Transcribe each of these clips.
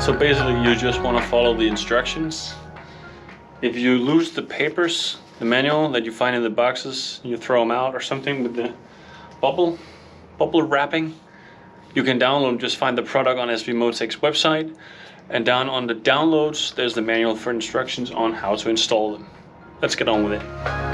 So basically you just want to follow the instructions. If you lose the papers, the manual that you find in the boxes, you throw them out or something with the bubble wrapping, you can download them. Just find the product on SW Motech's website, and down on the downloads there's the manual for instructions on how to install them. Let's get on with it.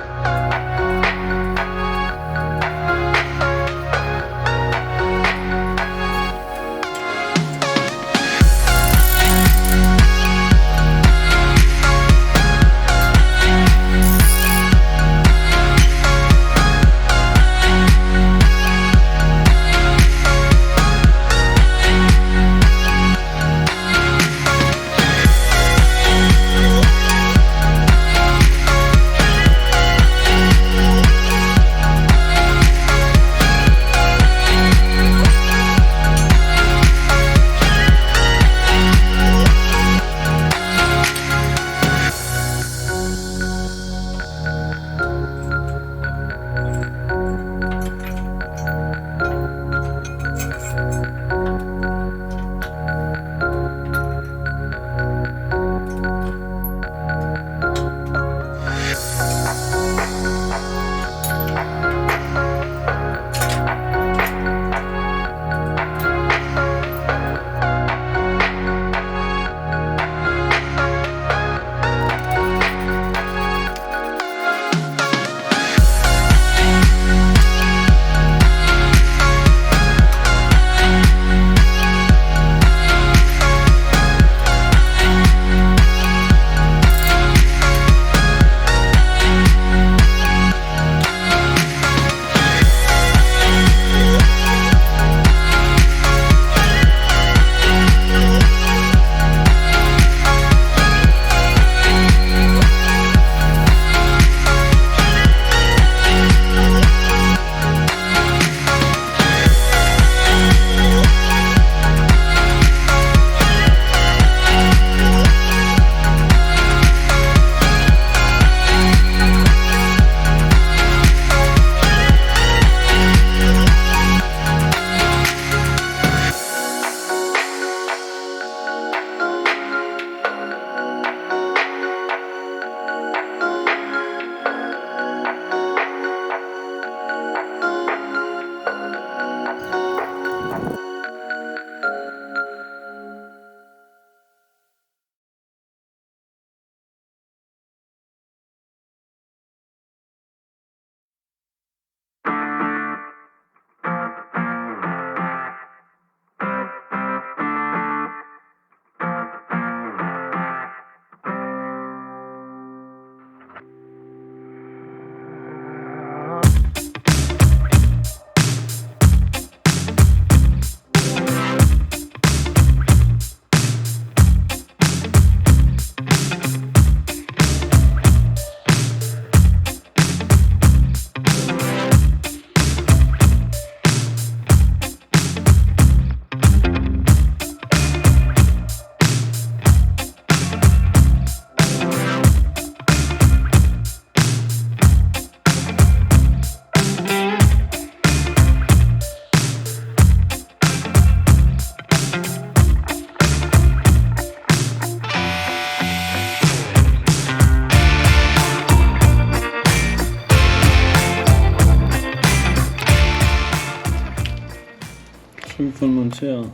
Så vi får monteret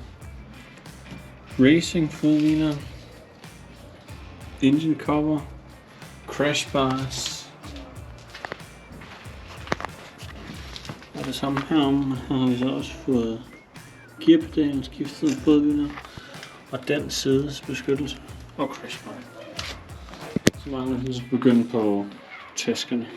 racing fodliner, engine cover, crash bars og det samme herom. Her har vi så også fået gearpedalen skiftet på fodliner og den sædes beskyttelse og crash bar. Så mangler vi så begynde på taskerne.